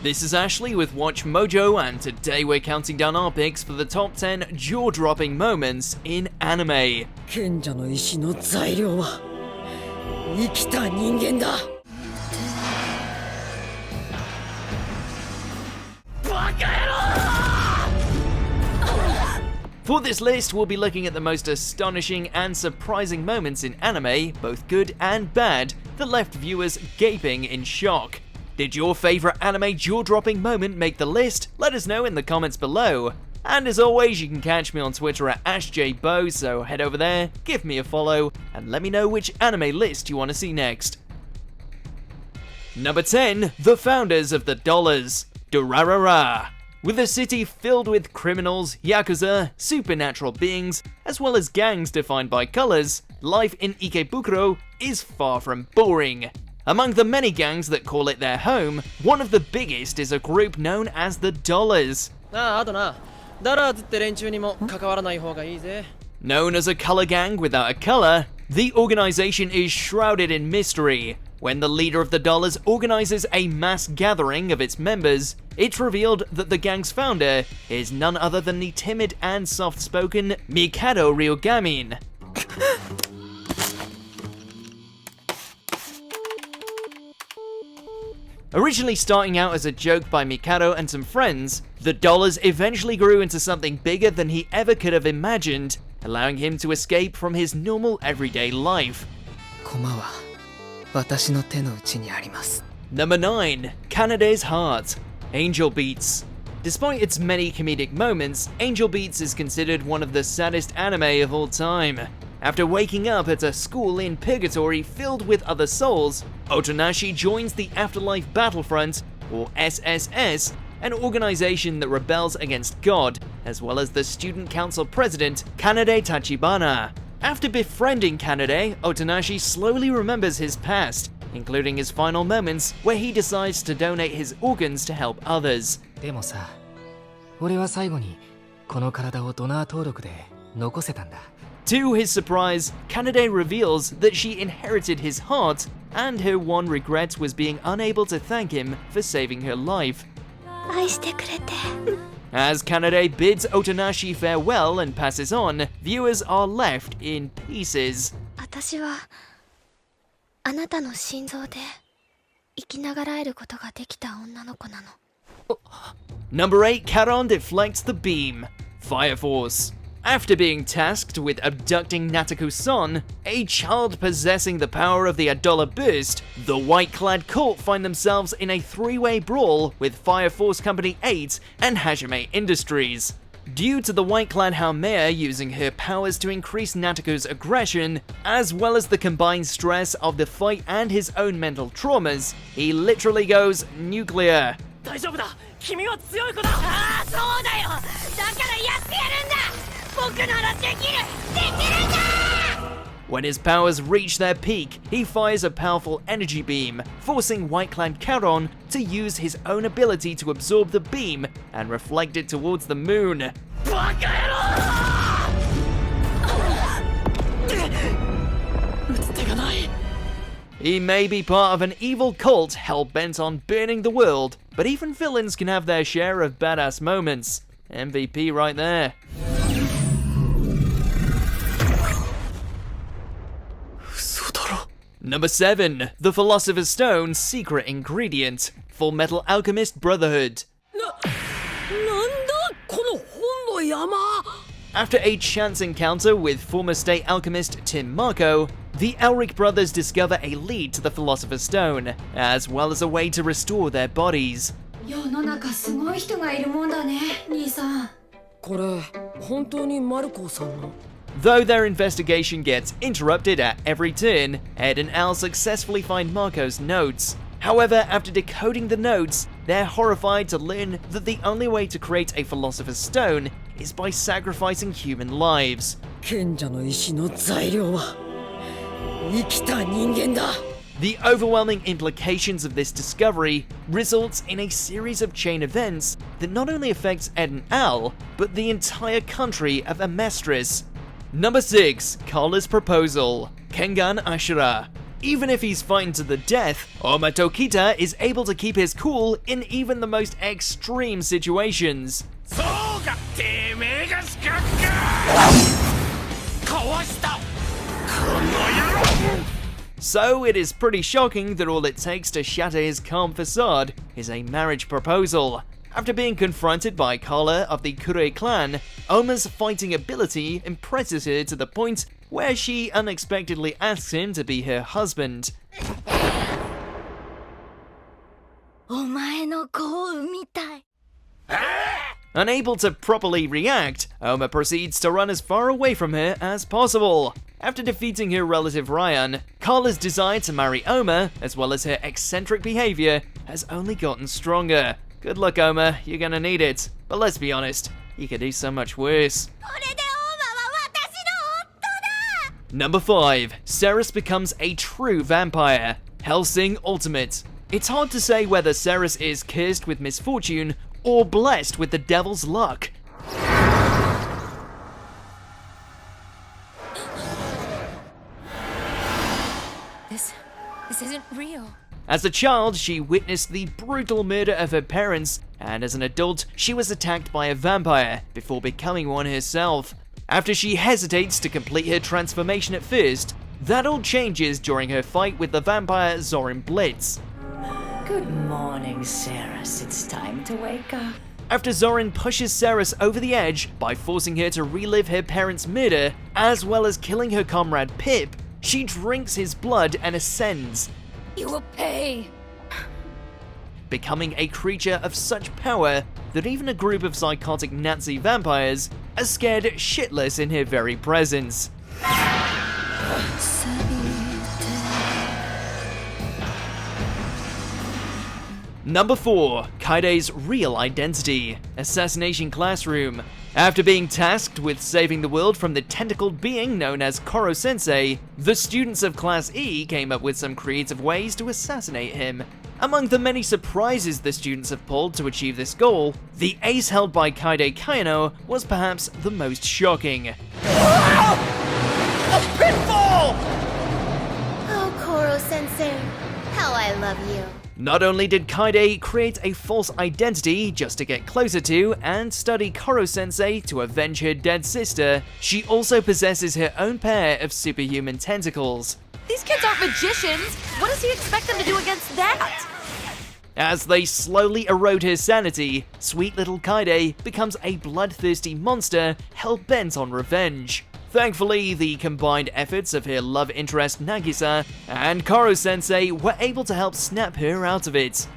This is Ashley with WatchMojo, and today we're counting down our picks for the top 10 jaw-dropping moments in anime. 賢者の石の材料は生きた人間だ。バカ野郎! For this list, we'll be looking at the most astonishing and surprising moments in anime, both good and bad, that left viewers gaping in shock. Did your favourite anime jaw-dropping moment make the list? Let us know in the comments below. And as always, you can catch me on Twitter at AshJBo, so head over there, give me a follow, and let me know which anime list you want to see next. Number 10, the founders of the dollars, Durarara. With a city filled with criminals, yakuza, supernatural beings, as well as gangs defined by colours, life in Ikebukuro is far from boring. Among the many gangs that call it their home, one of the biggest is a group known as the Dollars. Known as a color gang without a color, the organization is shrouded in mystery. When the leader of the Dollars organizes a mass gathering of its members, it's revealed that the gang's founder is none other than the timid and soft-spoken Mikado Ryogamin. Originally starting out as a joke by Mikado and some friends, the Dollars eventually grew into something bigger than he ever could have imagined, allowing him to escape from his normal everyday life. Number 9. Kanade's Heart, Angel Beats. Despite its many comedic moments, Angel Beats is considered one of the saddest anime of all time. After waking up at a school in purgatory filled with other souls, Otonashi joins the Afterlife Battlefront, or SSS, an organization that rebels against God, as well as the student council president, Kanade Tachibana. After befriending Kanade, Otonashi slowly remembers his past, including his final moments where he decides to donate his organs to help others. To his surprise, Kanade reveals that she inherited his heart, and her one regret was being unable to thank him for saving her life. As Kanade bids Otonashi farewell and passes on, viewers are left in pieces. Number 8, Karan deflects the beam, Fire Force. After being tasked with abducting Natsuko's son, a child possessing the power of the Adola Burst, the white-clad cult find themselves in a three-way brawl with Fire Force Company 8 and Hajime Industries. Due to the white-clad Haumea using her powers to increase Natsuko's aggression, as well as the combined stress of the fight and his own mental traumas, he literally goes nuclear. When his powers reach their peak, he fires a powerful energy beam, forcing white-clad Karan to use his own ability to absorb the beam and reflect it towards the moon. He may be part of an evil cult hell-bent on burning the world, but even villains can have their share of badass moments. MVP right there. Number 7. The Philosopher's Stone secret ingredient, Full Metal Alchemist Brotherhood. After a chance encounter with former state alchemist Tim Marco, the Elric brothers discover a lead to the Philosopher's Stone, as well as a way to restore their bodies. Though their investigation gets interrupted at every turn, Ed and Elles successfully find Marco's notes. However, after decoding the notes, they're horrified to learn that the only way to create a Philosopher's Stone is by sacrificing human lives. The overwhelming implications of this discovery results in a series of chain events that not only affects Ed and Al, but the entire country of Amestris. Number 6. Kaguyas Proposal, Kengan Ashura. Even if he's fighting to the death, Oma Tokita is able to keep his cool in even the most extreme situations. So it is pretty shocking that all it takes to shatter his calm facade is a marriage proposal. After being confronted by Kala of the Kure clan, Oma's fighting ability impresses her to the point where she unexpectedly asks him to be her husband. お前の子を産みたい。 Unable to properly react, Oma proceeds to run as far away from her as possible. After defeating her relative Ryan, Kala's desire to marry Oma, as well as her eccentric behavior, has only gotten stronger. Good luck, Oma, you're gonna need it. But let's be honest, you could do so much worse. これでオマは私の夫だ。 Number 5. Ceres becomes a true vampire. Hellsing Ultimate. It's hard to say whether Ceres is cursed with misfortune or blessed with the devil's luck. This isn't real. As a child, she witnessed the brutal murder of her parents, and as an adult, she was attacked by a vampire before becoming one herself. After she hesitates to complete her transformation at first, that all changes during her fight with the vampire Zorin Blitz. Good morning, Ceres. It's time to wake up. After Zorin pushes Ceres over the edge by forcing her to relive her parents' murder, as well as killing her comrade Pip, she drinks his blood and ascends, You will pay. becoming a creature of such power that even a group of psychotic Nazi vampires are scared shitless in her very presence. Number 4. Kaide's real identity. Assassination Classroom. After being tasked with saving the world from the tentacled being known as Koro-sensei, the students of Class E came up with some creative ways to assassinate him. Among the many surprises the students have pulled to achieve this goal, the ace held by Kaide Kayano was perhaps the most shocking. A pitfall! Oh, Koro-sensei, how I love you. Not only did Kaide create a false identity just to get closer to and study Koro-sensei to avenge her dead sister, she also possesses her own pair of superhuman tentacles. These kids aren't magicians. What does he expect them to do against that? As they slowly erode her sanity, sweet little Kaide becomes a bloodthirsty monster hell-bent on revenge. Thankfully, the combined efforts of her love interest Nagisa and Koro-sensei were able to help snap her out of it.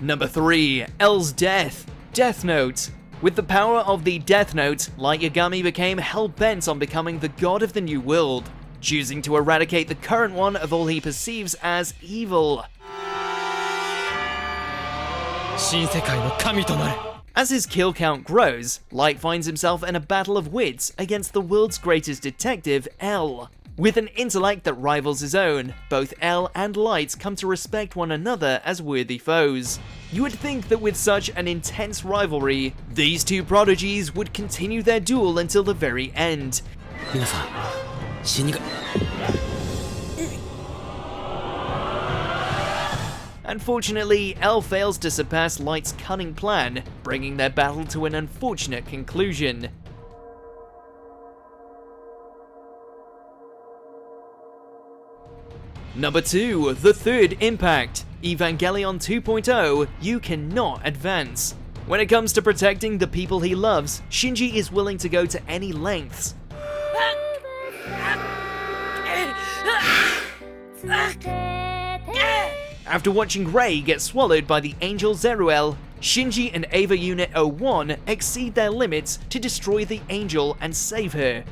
Number 3. Elles' death. Death Note. With the power of the Death Note, Light Yagami became hell-bent on becoming the god of the new world, choosing to eradicate the current one of all he perceives as evil. As his kill count grows, Light finds himself in a battle of wits against the world's greatest detective, Elles. With an intellect that rivals his own, both Elles and Light come to respect one another as worthy foes. You would think that with such an intense rivalry, these two prodigies would continue their duel until the very end. Unfortunately, Elles fails to surpass Light's cunning plan, bringing their battle to an unfortunate conclusion. Number 2. The Third Impact. Evangelion 2.0, you cannot advance. When it comes to protecting the people he loves, Shinji is willing to go to any lengths. After watching Rei get swallowed by the angel Zeruel, Shinji and Eva Unit 01 exceed their limits to destroy the angel and save her.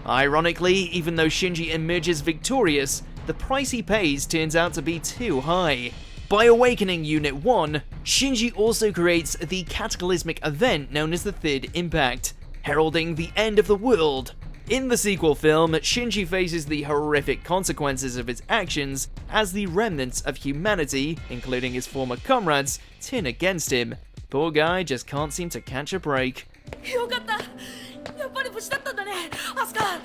Ironically, even though Shinji emerges victorious, the price he pays turns out to be too high. By awakening Unit 1, Shinji also creates the cataclysmic event known as the Third Impact, heralding the end of the world. In the sequel film, Shinji faces the horrific consequences of his actions as the remnants of humanity, including his former comrades, turn against him. Poor guy just can't seem to catch a break. よかった。やっぱり無事だったんだね、アスカ。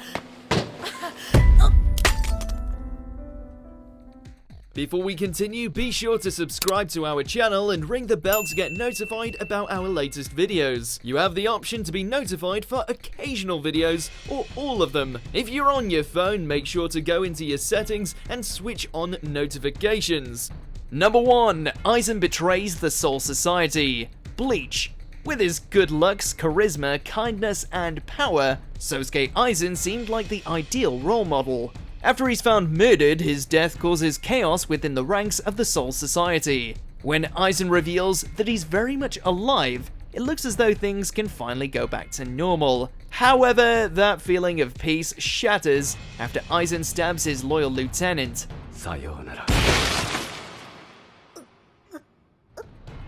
Before we continue, be sure to subscribe to our channel and ring the bell to get notified about our latest videos. You have the option to be notified for occasional videos or all of them. If you're on your phone, make sure to go into your settings and switch on notifications. Number 1. Aizen betrays the Soul Society. Bleach. With his good looks, charisma, kindness, and power, Sosuke Aizen seemed like the ideal role model. After he's found murdered, his death causes chaos within the ranks of the Soul Society. When Aizen reveals that he's very much alive, it looks as though things can finally go back to normal. However, that feeling of peace shatters after Aizen stabs his loyal lieutenant. Sayonara.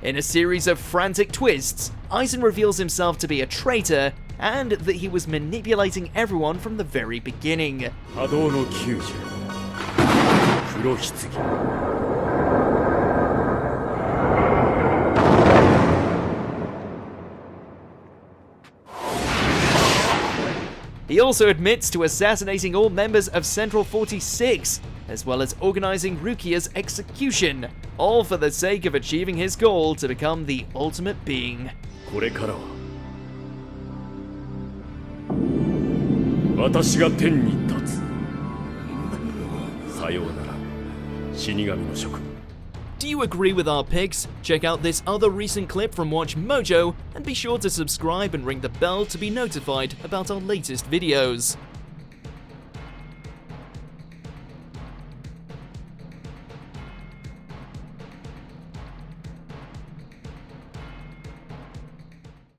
In a series of frantic twists, Aizen reveals himself to be a traitor and that he was manipulating everyone from the very beginning. 波動の救助黒棺 He also admits to assassinating all members of Central 46, as well as organizing Rukia's execution, all for the sake of achieving his goal to become the ultimate being. これからは私が天に立つさようなら死神の諸君 Do you agree with our picks? Check out this other recent clip from WatchMojo and be sure to subscribe and ring the bell to be notified about our latest videos.